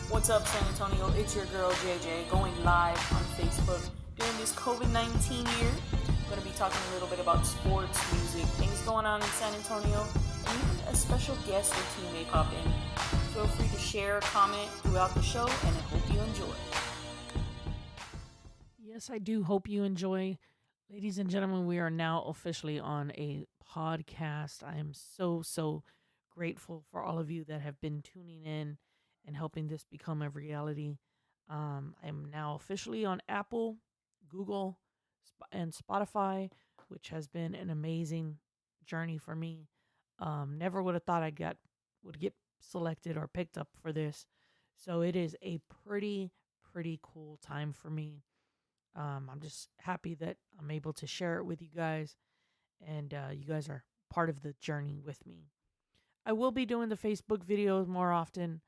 What's up, San Antonio? It's your girl JJ going live on Facebook during this COVID-19 year. I'm going to be talking a little bit about sports, music, things going on in San Antonio, and even a special guest or two may pop in. Feel free to share, comment throughout the show, and I hope you enjoy. Yes, I do hope you enjoy. Ladies and gentlemen, we are now officially on a podcast. I am so grateful for all of you that have been tuning in and helping this become a reality. I am now officially on Apple, Google, and Spotify, which has been an amazing journey for me. Never would have thought would get selected or picked up for this. So it is a pretty cool time for me. I'm just happy that I'm able to share it with you guys, and you guys are part of the journey with me. I will be doing the Facebook videos more often.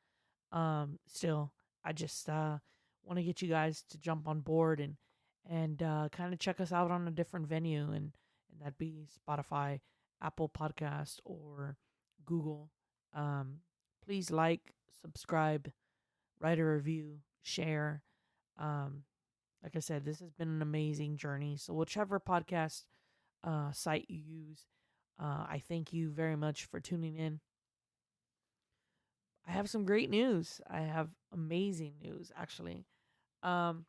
Still, I just want to get you guys to jump on board and kind of check us out on a different venue, and that'd be Spotify, Apple Podcast, or Google. Please like, subscribe, write a review, share. Um, like I said, this has been an amazing journey. So whichever podcast site you use, I thank you very much for tuning in. I have some great news. I have amazing news, actually. Um,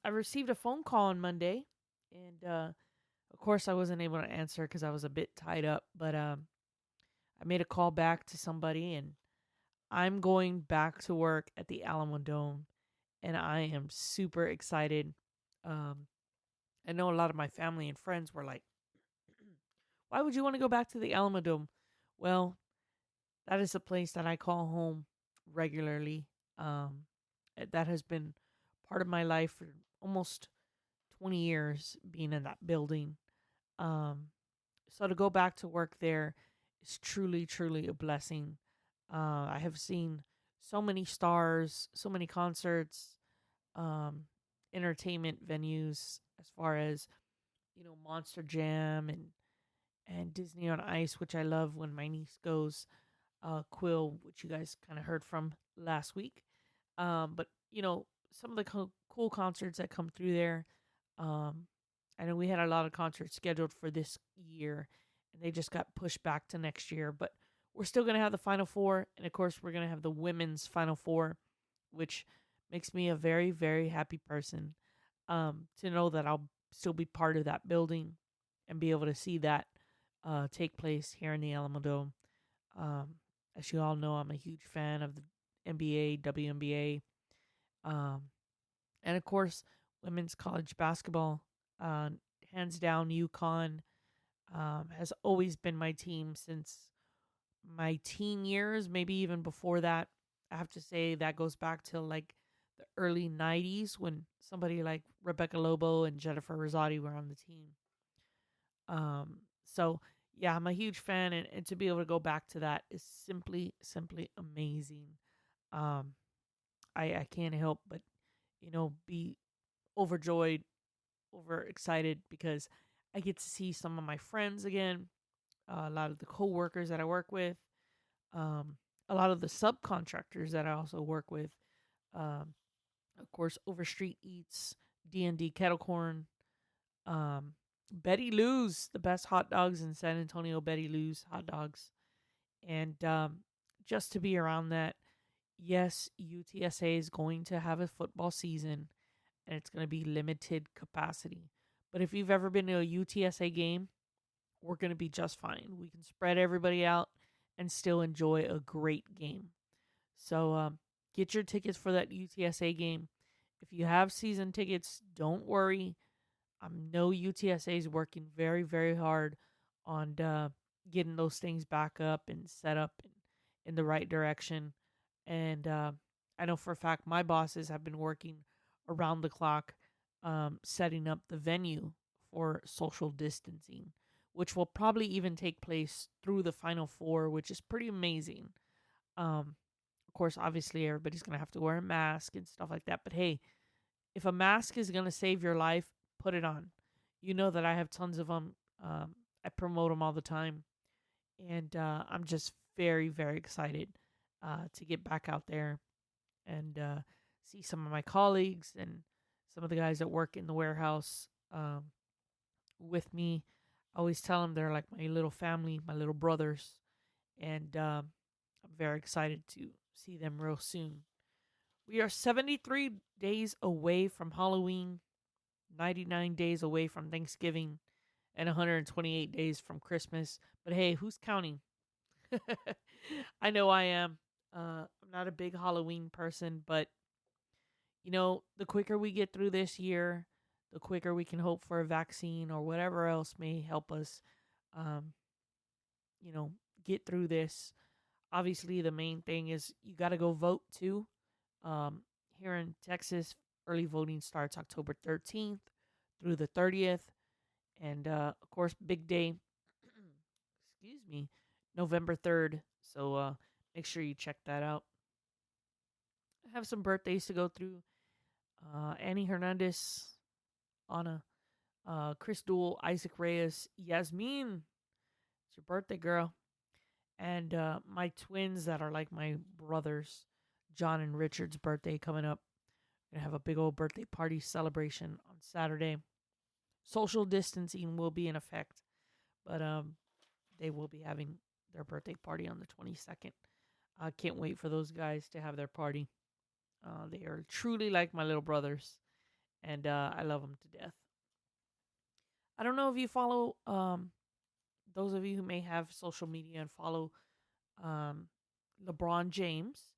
I received a phone call on Monday, and of course, I wasn't able to answer because I was a bit tied up. But I made a call back to somebody, and I'm going back to work at the Alamo Dome, and I am super excited. Um, I know a lot of my family and friends were like, "Why would you want to go back to the Alamo Dome?" Well, that is a place that I call home regularly. Um, that has been part of my life for almost 20 years, being in that building. Um, so to go back to work there is truly a blessing. I have seen so many stars, so many concerts, um, entertainment venues, as far as Monster Jam and Disney on Ice, which I love when my niece goes. Quill, which you guys kind of heard from last week. But some of the cool concerts that come through there. Um, I know we had a lot of concerts scheduled for this year, and they just got pushed back to next year. But we're still gonna have the Final Four, and of course, we're gonna have the women's Final Four, which makes me a very happy person. To know that I'll still be part of that building and be able to see that take place here in the Alamo Dome. Um, as you all know, I'm a huge fan of the NBA, WNBA, um, and of course, women's college basketball. Uh, Hands down, UConn has always been my team since my teen years, maybe even before that. I have to say that goes back to like the early 90s when somebody like Rebecca Lobo and Jennifer Rosati were on the team. Um, so yeah, I'm a huge fan, and to be able to go back to that is simply amazing. Um, I can't help but be overjoyed, over excited because I get to see some of my friends again, a lot of the coworkers that I work with, um, a lot of the subcontractors that I also work with. Um, of course, Overstreet Eats, D&D Kettle Corn, um, Betty Lou's, the best hot dogs in San Antonio, Betty Lou's hot dogs. And just to be around that, yes, UTSA is going to have a football season and it's going to be limited capacity. But if you've ever been to a UTSA game, we're going to be just fine. We can spread everybody out and still enjoy a great game. So get your tickets for that UTSA game. If you have season tickets, don't worry. I know UTSA is working very hard on getting those things back up and set up in the right direction. And I know for a fact my bosses have been working around the clock setting up the venue for social distancing, which will probably even take place through the Final Four, which is pretty amazing. Of course, obviously, everybody's going to have to wear a mask and stuff like that. But hey, if a mask is going to save your life, put it on. You know that I have tons of them. I promote them all the time. And I'm just very excited. to get back out there and see some of my colleagues and some of the guys that work in the warehouse with me. I always tell them they're like my little family, my little brothers, and I'm very excited to see them real soon. We are 73 days away from Halloween, 99 days away from Thanksgiving, and 128 days from Christmas. But hey, who's counting? I know I am. I'm not a big Halloween person, but the quicker we get through this year, the quicker we can hope for a vaccine or whatever else may help us, um, get through this. Obviously, the main thing is you got to go vote too. Um, Here in Texas, early voting starts October 13th through the 30th. And of course, big day, excuse me, November 3rd. So make sure you check that out. I have some birthdays to go through. Annie Hernandez, Anna, Chris Duell, Isaac Reyes, Yasmin. It's your birthday, girl. And my twins that are like my brothers, John and Richard's birthday coming up. Gonna have a big old birthday party celebration on Saturday. Social distancing will be in effect, but they will be having their birthday party on the 22nd. I can't wait for those guys to have their party. They are truly like my little brothers, and I love them to death. I don't know if you follow those of you who may have social media and follow LeBron James.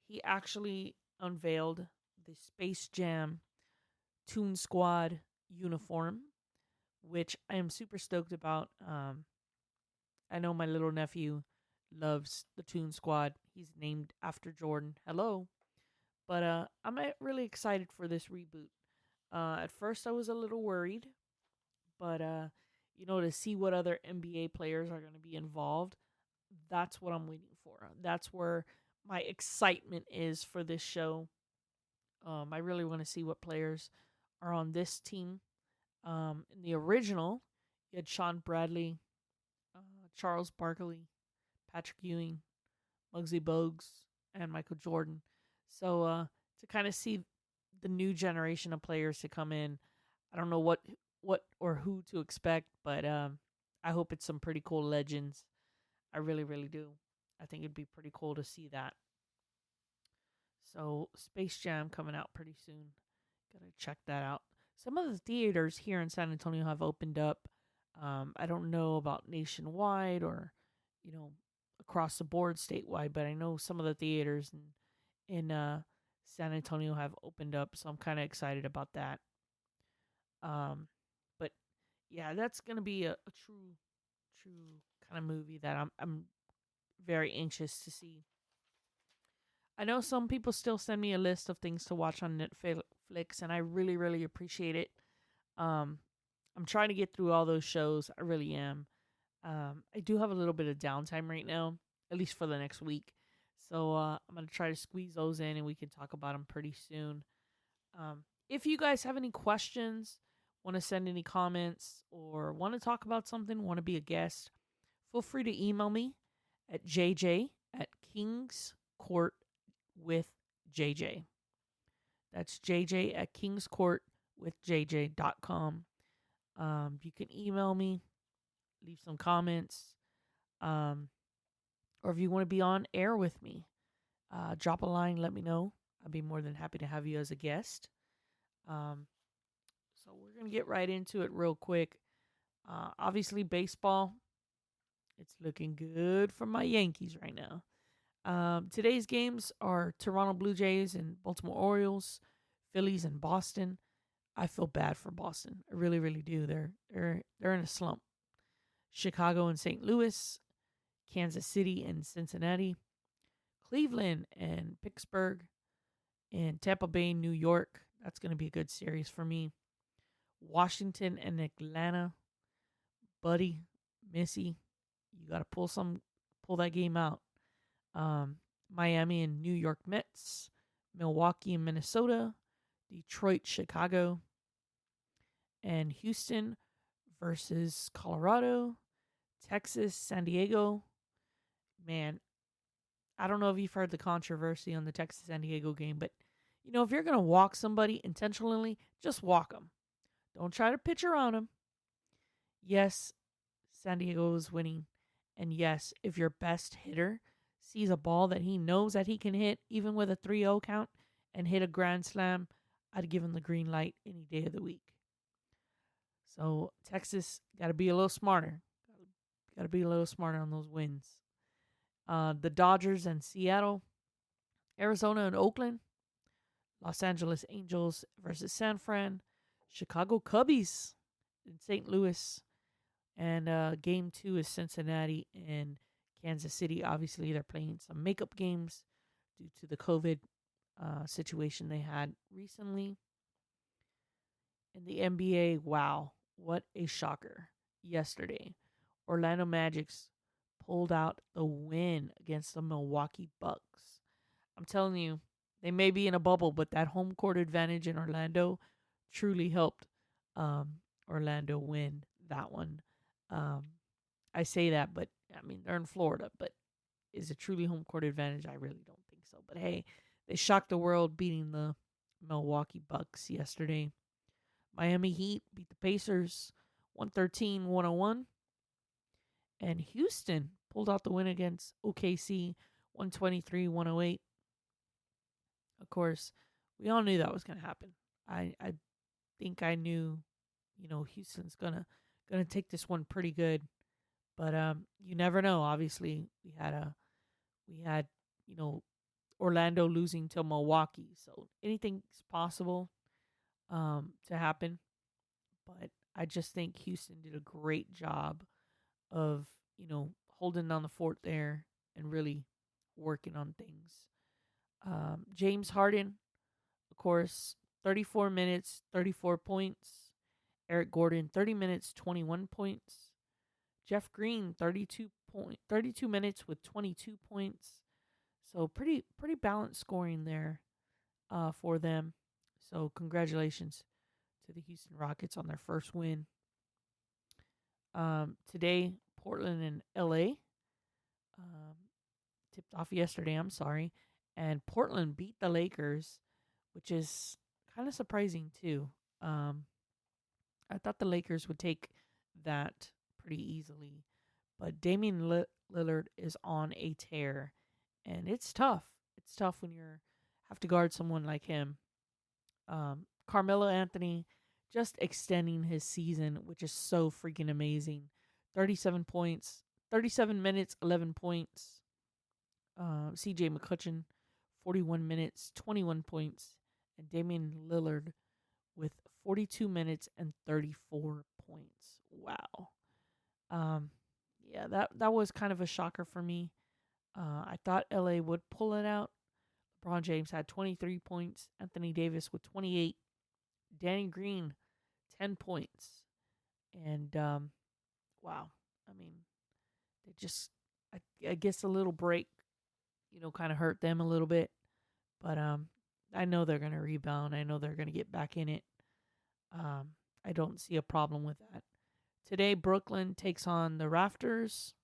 He actually unveiled the Space Jam Toon Squad uniform, which I am super stoked about. I know my little nephew loves the Toon Squad. He's named after Jordan. Hello. But I'm really excited for this reboot. At first, I was a little worried, but to see what other NBA players are going to be involved, that's what I'm waiting for. That's where my excitement is for this show. I really want to see what players are on this team. In the original, you had Sean Bradley, Charles Barkley, Patrick Ewing, Muggsy Bogues, and Michael Jordan. So to kind of see the new generation of players to come in, I don't know what or who to expect, but I hope it's some pretty cool legends. I really, really do. I think it'd be pretty cool to see that. So Space Jam coming out pretty soon. Gotta check that out. Some of the theaters here in San Antonio have opened up. I don't know about nationwide or, across the board statewide, but I know some of the theaters in San Antonio have opened up, so I'm kind of excited about that. But yeah, that's gonna be a true kind of movie that I'm very anxious to see. I know some people still send me a list of things to watch on Netflix, and I really, really appreciate it. Um, I'm trying to get through all those shows. I really am. I do have a little bit of downtime right now, at least for the next week. So I'm going to try to squeeze those in and we can talk about them pretty soon. If you guys have any questions, want to send any comments, or want to talk about something, want to be a guest, feel free to email me at jj@kingscourtwithjj. That's jj@kingscourtwithjj.com. You can email me, leave some comments, or if you want to be on air with me, drop a line, let me know. I'd be more than happy to have you as a guest. So we're going to get right into it real quick. Obviously, baseball, it's looking good for my Yankees right now. Today's games are Toronto Blue Jays and Baltimore Orioles, Phillies and Boston. I feel bad for Boston. I really, really do. They're in a slump. Chicago and St. Louis, Kansas City and Cincinnati, Cleveland and Pittsburgh, and Tampa Bay, New York. That's going to be a good series for me. Washington and Atlanta. Buddy, Missy, you got to pull that game out. Miami and New York Mets, Milwaukee and Minnesota, Detroit, Chicago, and Houston versus Colorado, Texas, San Diego. Man, I don't know if you've heard the controversy on the Texas San Diego game, but if you're going to walk somebody intentionally, just walk them. Don't try to pitch around them. Yes, San Diego is winning. And yes, if your best hitter sees a ball that he knows that he can hit, even with a 3-0 count, and hit a grand slam, I'd give him the green light any day of the week. So Texas got to be a little smarter. Got to be a little smarter on those wins. The Dodgers and Seattle, Arizona and Oakland, Los Angeles Angels versus San Fran, Chicago Cubbies in St. Louis, and game 2 is Cincinnati and Kansas City. Obviously, they're playing some makeup games due to the COVID situation they had recently. In the NBA, wow, what a shocker yesterday. Orlando Magic's pulled out the win against the Milwaukee Bucks. I'm telling you, they may be in a bubble, but that home court advantage in Orlando truly helped Orlando win that one. I say that, but I mean, they're in Florida, but is it truly home court advantage? I really don't think so. But hey, they shocked the world beating the Milwaukee Bucks yesterday. Miami Heat beat the Pacers 113-101. And Houston pulled out the win against OKC 123-108. Of course, we all knew that was going to happen. I think I knew, Houston's gonna take this one pretty good. But you never know. Obviously, we had Orlando losing to Milwaukee, so anything's possible to happen. But I just think Houston did a great job of holding down the fort there and really working on things. James Harden, of course, 34 minutes, 34 points. Eric Gordon, 30 minutes, 21 points. Jeff Green, 32 minutes with 22 points. So pretty balanced scoring there for them. So congratulations to the Houston Rockets on their first win. Today, Portland and LA tipped off yesterday, I'm sorry. And Portland beat the Lakers, which is kind of surprising too. I thought the Lakers would take that pretty easily. But Damian Lillard is on a tear. And it's tough. It's tough when you have to guard someone like him. Carmelo Anthony just extending his season, which is so freaking amazing. 37 points, 37 minutes, 11 points. CJ McCutcheon, 41 minutes, 21 points. And Damian Lillard with 42 minutes and 34 points. Wow. Yeah, that was kind of a shocker for me. I thought LA would pull it out. LeBron James had 23 points. Anthony Davis with 28. Danny Green, 10 points. And, wow. I mean, they just, I guess a little break, kind of hurt them a little bit. But I know they're going to rebound. I know they're going to get back in it. I don't see a problem with that. Today, Brooklyn takes on the Raptors.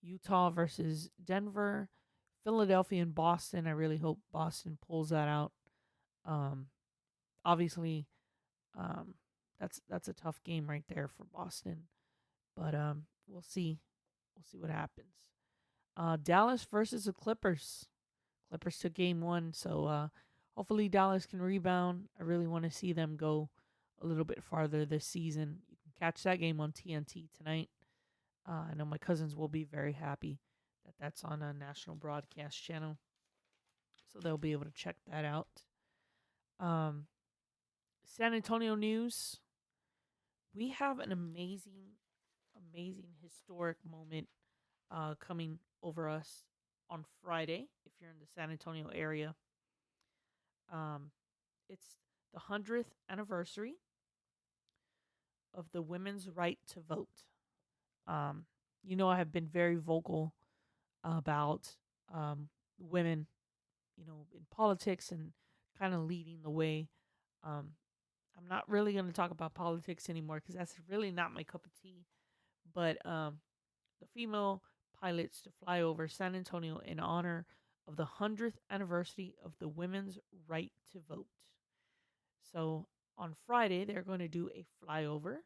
Utah versus Denver. Philadelphia and Boston. I really hope Boston pulls that out. Obviously, that's a tough game right there for Boston. But we'll see. We'll see what happens. Dallas versus the Clippers. Clippers took game 1, so hopefully Dallas can rebound. I really want to see them go a little bit farther this season. You can catch that game on TNT tonight. I know my cousins will be very happy that that's on a national broadcast channel, so they'll be able to check that out. San Antonio news. We have an amazing historic moment coming over us on Friday if you're in the San Antonio area. It's the 100th anniversary of the women's right to vote. I have been very vocal about women, in politics and kind of leading the way. I'm not really going to talk about politics anymore because that's really not my cup of tea. But the female pilots to fly over San Antonio in honor of the 100th anniversary of the women's right to vote. So on Friday, they're going to do a flyover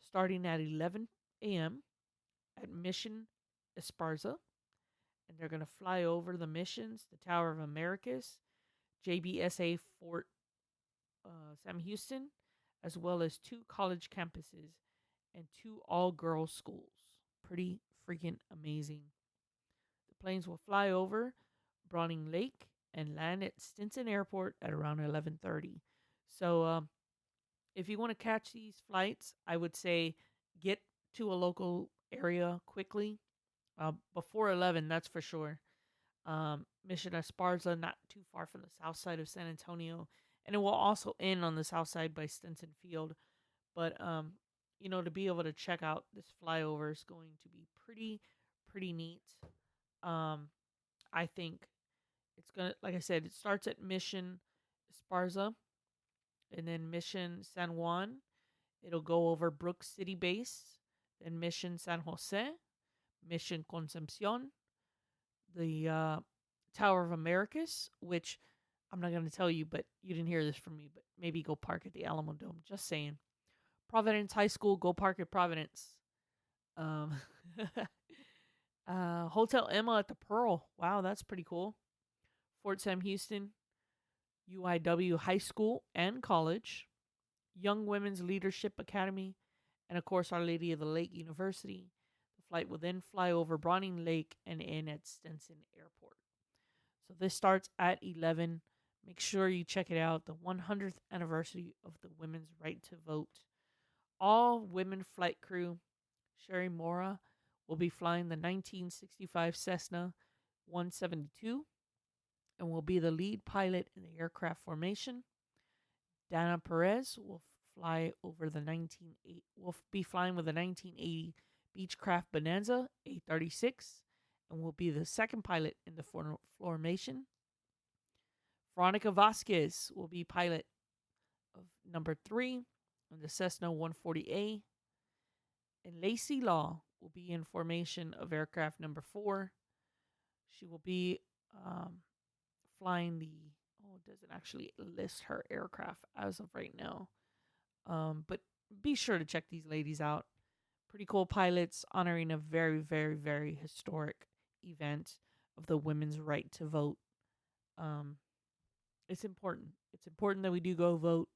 starting at 11 a.m. at Mission Esparza. And they're going to fly over the missions, the Tower of Americas, JBSA Fort Sam Houston, as well as two college campuses and two all girls schools. Pretty freaking amazing. The planes will fly over Browning Lake and land at Stinson Airport at around 11:30. So if you want to catch these flights, I would say get to a local area quickly before 11, that's for sure. Mission Esparza, not too far from the south side of San Antonio, and it will also end on the south side by Stinson Field. But to be able to check out this flyover is going to be pretty neat. I think it's gonna, like I said, it starts at Mission Esparza, and then Mission San Juan. It'll go over Brooks City Base, then Mission San Jose, Mission Concepcion, the Tower of Americas, which I'm not going to tell you, but you didn't hear this from me, but maybe go park at the Alamo Dome. Just saying. Providence High School, go park at Providence. Hotel Emma at the Pearl. Wow, that's pretty cool. Fort Sam Houston, UIW High School and College, Young Women's Leadership Academy, and of course, Our Lady of the Lake University. The flight will then fly over Browning Lake and end at Stinson Airport. So this starts at 11. Make sure you check it out. The 100th anniversary of the women's right to vote. All women flight crew. Sherry Mora will be flying the 1965 Cessna 172 and will be the lead pilot in the aircraft formation. Dana Perez will be flying with the 1980 Beechcraft Bonanza A36 and will be the second pilot in the formation. Veronica Vasquez will be pilot of number 3 on the Cessna 140A. And Lacey Law will be in formation of aircraft number 4. She will be flying it doesn't actually list her aircraft as of right now. But be sure to check these ladies out. Pretty cool pilots honoring a very, very, very historic event of the women's right to vote. It's important. It's important that we do go vote.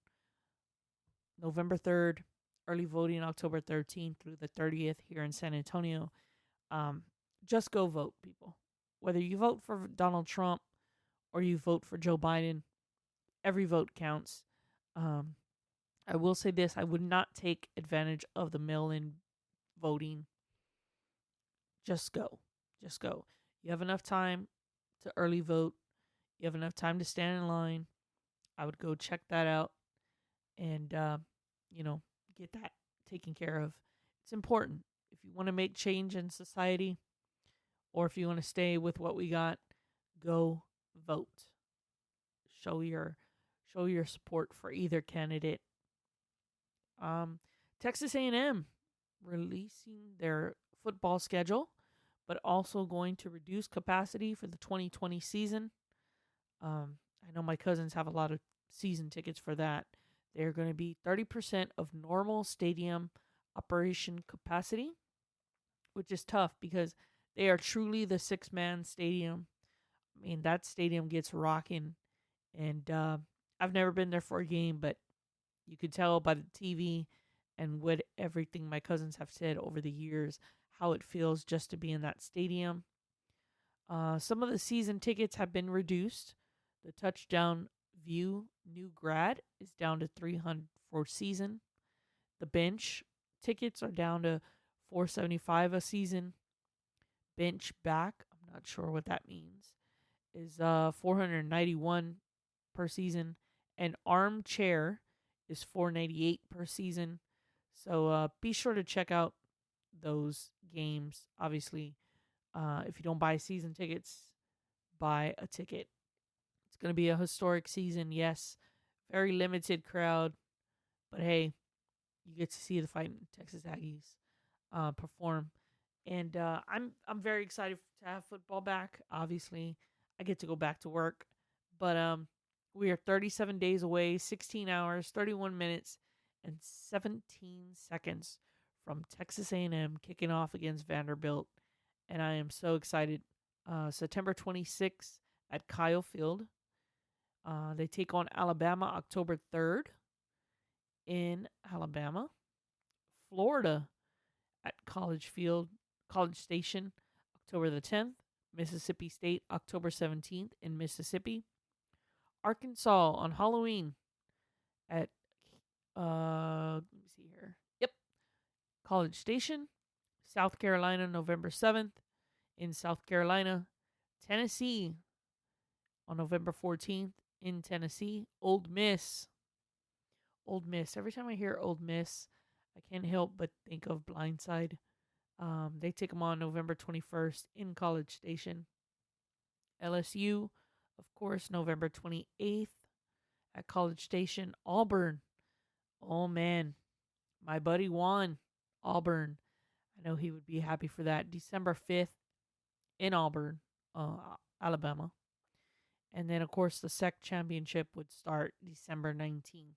November 3rd, early voting October 13th through the 30th here in San Antonio. Just go vote, people. Whether you vote for Donald Trump or you vote for Joe Biden, every vote counts. I will say this, I would not take advantage of the mail-in voting. Just go. Just go. You have enough time to early vote. You have enough time to stand in line. I would go check that out and, get that taken care of. It's important. If you want to make change in society or if you want to stay with what we got, go vote. Show your support for either candidate. Texas A&M releasing their football schedule, but also going to reduce capacity for the 2020 season. I know my cousins have a lot of season tickets for that. They're going to be 30% of normal stadium operation capacity, which is tough because they are truly the 6-man stadium. I mean, that stadium gets rocking. And I've never been there for a game, but you could tell by the TV and what everything my cousins have said over the years, how it feels just to be in that stadium. Some of the season tickets have been reduced. The Touchdown View New Grad is down to $300 for season. The bench tickets are down to $475 a season. Bench back, I'm not sure what that means, is $491 per season. And armchair is $498 per season. So be sure to check out those games. Obviously, if you don't buy season tickets, buy a ticket. It's going to be a historic season, yes. Very limited crowd. But hey, you get to see the Fighting Texas Aggies perform. And I'm very excited to have football back. Obviously, I get to go back to work, but we are 37 days away, 16 hours, 31 minutes, and 17 seconds from Texas A&M kicking off against Vanderbilt, and I am so excited. September 26th at Kyle Field. They take on Alabama October 3rd in Alabama. Florida at College Station, October the 10th. Mississippi State, October 17th in Mississippi. Arkansas on Halloween at, let me see here. Yep, College Station. South Carolina, November 7th in South Carolina. Tennessee on November 14th in Tennessee. Old Miss. Old Miss. Every time I hear Old Miss, I can't help but think of Blindside. They take them on November 21st in College Station. LSU, of course, November 28th at College Station. Auburn. Oh, man. My buddy Juan, Auburn. I know he would be happy for that. December 5th in Auburn, Alabama. And then, of course, the SEC championship would start December 19th.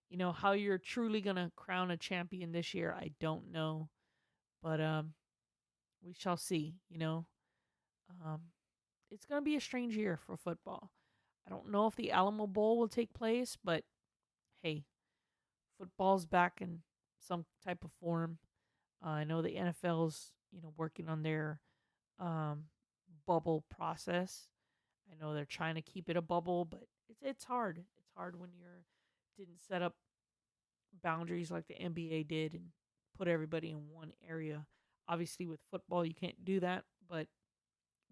You know, how you're truly going to crown a champion this year, I don't know. But we shall see, you know. Um, it's going to be a strange year for football. I don't know if the Alamo Bowl will take place, but hey, football's back in some type of form. I know the NFL's, you know, working on their um, bubble process. I know they're trying to keep it a bubble, but it's hard. It's hard when you're didn't set up boundaries like the NBA did and put everybody in one area. Obviously, with football, you can't do that, but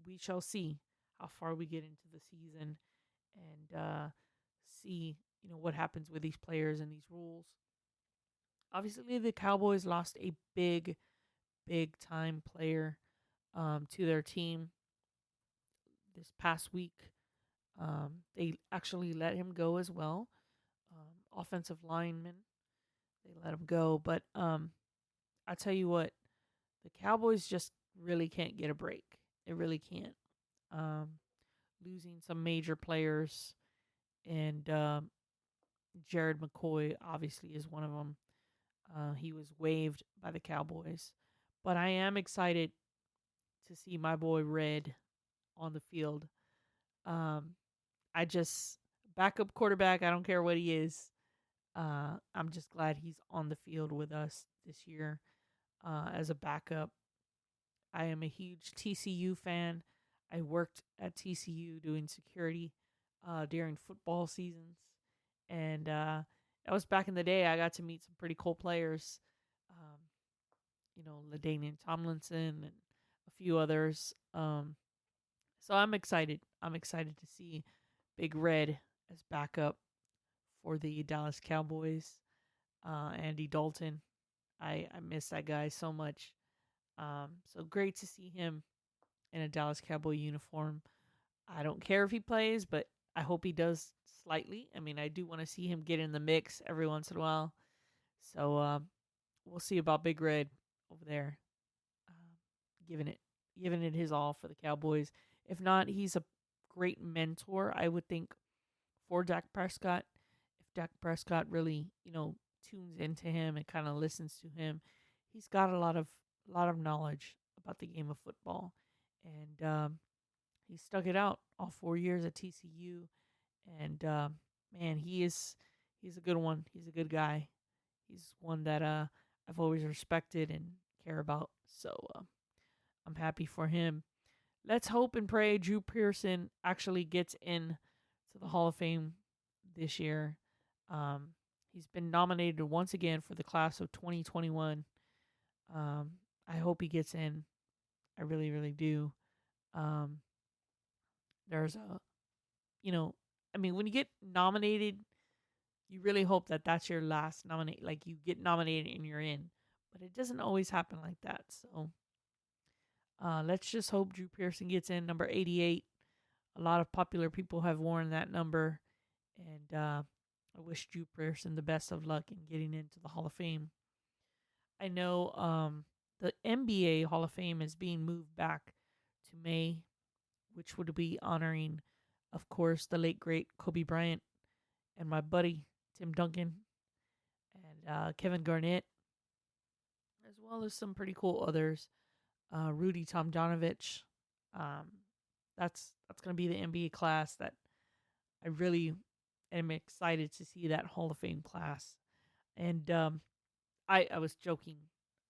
we shall see how far we get into the season and see, you know, what happens with these players and these rules. Obviously, the Cowboys lost a big time player to their team this past week. They actually let him go as well. Offensive lineman, they let him go. But I tell you what, the Cowboys just really can't get a break. They really can't. Um, Losing some major players, and Jared McCoy obviously is one of them. He was waived by the Cowboys, but I am excited to see my boy Red on the field. Um, I just backup quarterback. I don't care what he is. I'm just glad he's on the field with us this year as a backup. I am a huge TCU fan. I worked at TCU doing security during football seasons, and that was back in the day. I got to meet some pretty cool players, um, you know, LaDainian Tomlinson and a few others. So I'm excited. I'm excited to see Big Red as backup for the Dallas Cowboys. Andy Dalton, I miss that guy so much. So great to see him in a Dallas Cowboy uniform. I don't care if he plays, but I hope he does slightly. I mean, I do want to see him get in the mix every once in a while. So we'll see about Big Red over there, uh, giving it his all for the Cowboys. If not, he's a great mentor, I would think, for Dak Prescott. If Dak Prescott really, you know, tunes into him and kind of listens to him, he's got a lot of knowledge about the game of football, and he stuck it out all 4 years at TCU. And man, he's a good one. He's a good guy. He's one that I've always respected and care about. So I'm happy for him. Let's hope and pray Drew Pearson actually gets in to the Hall of Fame this year. He's been nominated once again for the class of 2021. I hope he gets in. I really, really do. Um, there's a, you know, I mean, when you get nominated, you really hope that that's your last nominate. Like you get nominated and you're in, but it doesn't always happen like that. So let's just hope Drew Pearson gets in, number 88. A lot of popular people have worn that number, and I wish Drew Pearson the best of luck in getting into the Hall of Fame. I know the NBA Hall of Fame is being moved back to May, which would be honoring, of course, the late great Kobe Bryant and my buddy Tim Duncan and Kevin Garnett, as well as some pretty cool others. Rudy Tomjanovich. Um, that's going to be the NBA class that I really am excited to see, that Hall of Fame class. And I was joking,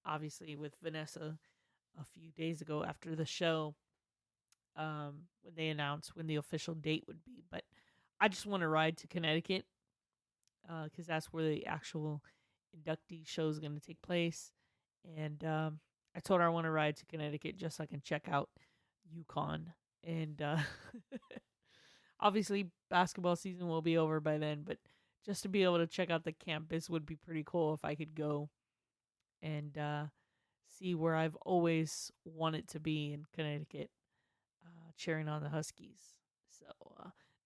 obviously, with Vanessa a few days ago after the show, when they announced when the official date would be. But I just want to ride to Connecticut because that's where the actual inductee show is going to take place. And I told her I want to ride to Connecticut just so I can check out UConn. And obviously, basketball season will be over by then, but just to be able to check out the campus would be pretty cool if I could go and see where I've always wanted to be in Connecticut, cheering on the Huskies. So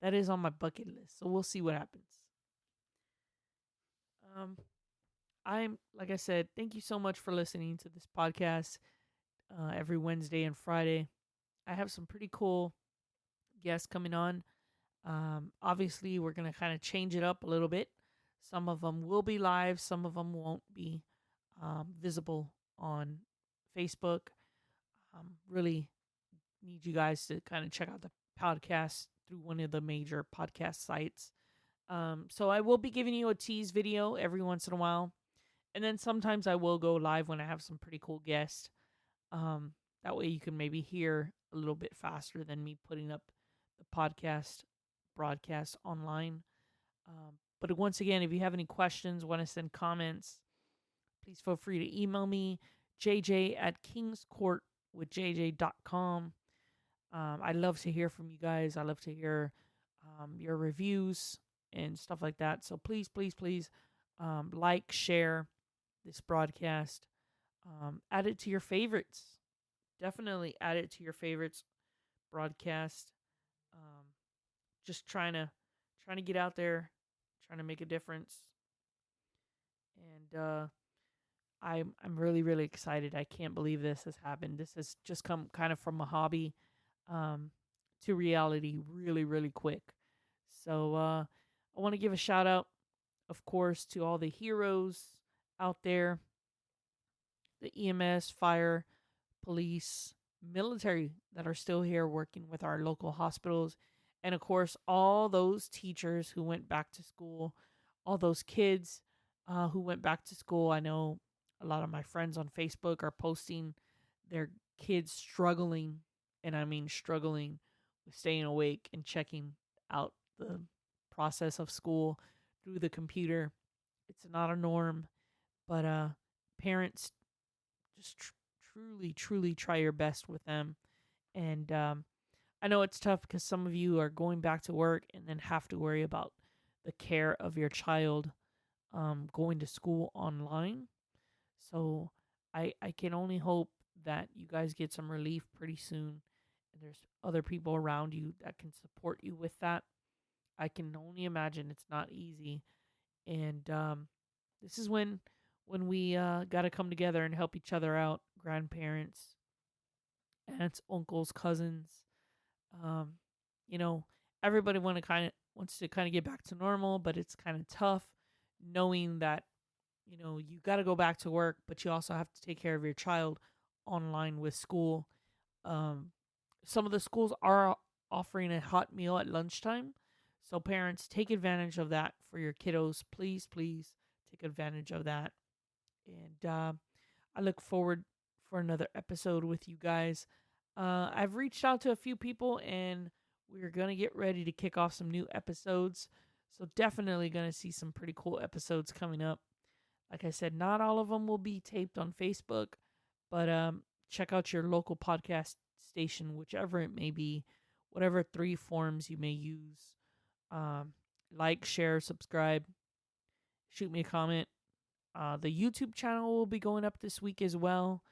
that is on my bucket list. So we'll see what happens. I'm, like I said, thank you so much for listening to this podcast every Wednesday and Friday. I have some pretty cool guests coming on. Obviously, we're going to kind of change it up a little bit. Some of them will be live, some of them won't be visible on Facebook. Really need you guys to kind of check out the podcast through one of the major podcast sites. So I will be giving you a tease video every once in a while. And then sometimes I will go live when I have some pretty cool guests. That way you can maybe hear a little bit faster than me putting up the podcast broadcast online. But once again, if you have any questions, want to send comments, please feel free to email me, jj@kingscourtwithjj.com. I love to hear from you guys. I love to hear your reviews and stuff like that. So please, please, please like, share this broadcast. Add it to your favorites. Definitely add it to your favorites broadcast. Just trying to get out there, trying to make a difference. And I'm really, really excited. I can't believe this has happened. This has just come kind of from a hobby to reality really, really quick. So I want to give a shout out, of course, to all the heroes out there, the EMS, fire, police, military that are still here working with our local hospitals. And of course, all those teachers who went back to school, all those kids who went back to school. I know a lot of my friends on Facebook are posting their kids struggling, and I mean struggling, with staying awake and checking out the process of school through the computer. It's not a norm, but parents just truly, truly try your best with them. And I know it's tough because some of you are going back to work and then have to worry about the care of your child going to school online. So I can only hope that you guys get some relief pretty soon, and there's other people around you that can support you with that. I can only imagine it's not easy. And this is when we got to come together and help each other out. Grandparents, aunts, uncles, cousins. Um, you know, everybody wants to kind of get back to normal, but it's kind of tough knowing that you got to go back to work, but you also have to take care of your child online with school. Some of the schools are offering a hot meal at lunchtime, so parents, take advantage of that for your kiddos. Please, please take advantage of that. And I look forward for another episode with you guys. I've reached out to a few people, and we're going to get ready to kick off some new episodes. So definitely going to see some pretty cool episodes coming up. Like I said, not all of them will be taped on Facebook, but check out your local podcast station, whichever it may be, whatever 3 forms you may use. Like, share, subscribe, shoot me a comment. The YouTube channel will be going up this week as well.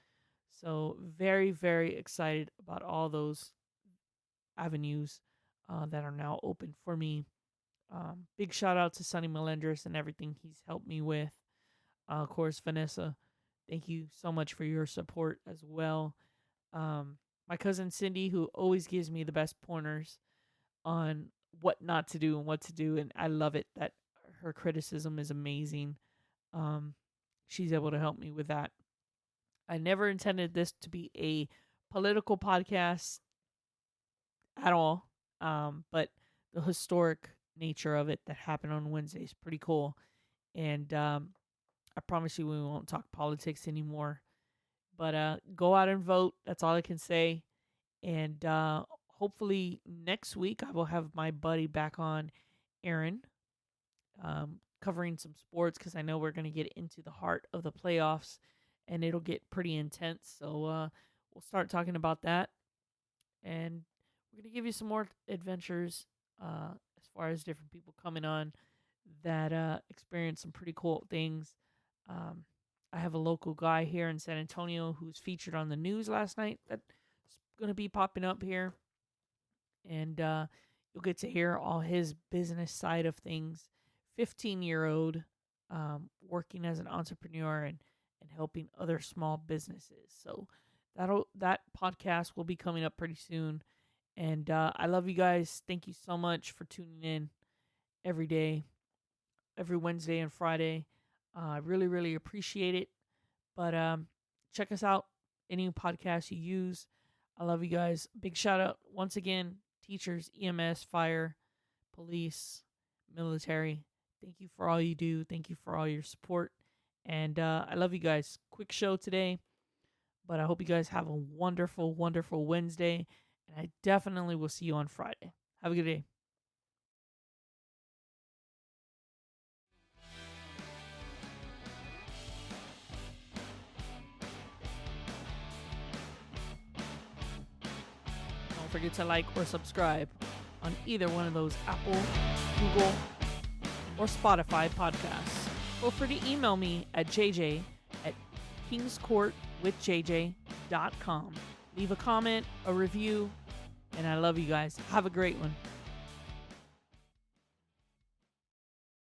So very, very excited about all those avenues that are now open for me. Big shout out to Sonny Melendres and everything he's helped me with. Of course, Vanessa, Thank you so much for your support as well. My cousin Cindy, who always gives me the best pointers on what not to do and what to do, and I love it that her criticism is amazing. Um, she's able to help me with that. I never intended this to be a political podcast at all, but the historic nature of it that happened on Wednesday is pretty cool. And I promise you, we won't talk politics anymore. But go out and vote. That's all I can say. And hopefully next week I will have my buddy back on, Aaron, covering some sports because I know we're going to get into the heart of the playoffs and it'll get pretty intense. So we'll start talking about that. And we're going to give you some more adventures as far as different people coming on that experience some pretty cool things. I have a local guy here in San Antonio who's featured on the news last night that's going to be popping up here. And you'll get to hear all his business side of things. 15-year-old working as an entrepreneur and helping other small businesses. So that podcast will be coming up pretty soon. And I love you guys. Thank you so much for tuning in every day, every Wednesday and Friday. I really, really appreciate it. But check us out. Any podcast you use. I love you guys. Big shout out once again, teachers, EMS, fire, police, military. Thank you for all you do. Thank you for all your support. And I love you guys. Quick show today. But I hope you guys have a wonderful, wonderful Wednesday. And I definitely will see you on Friday. Have a good day. Don't forget to like or subscribe on either one of those Apple, Google, or Spotify podcasts. Feel free to email me at jj@kingscourtwithjj.com. Leave a comment, a review, and I love you guys. Have a great one.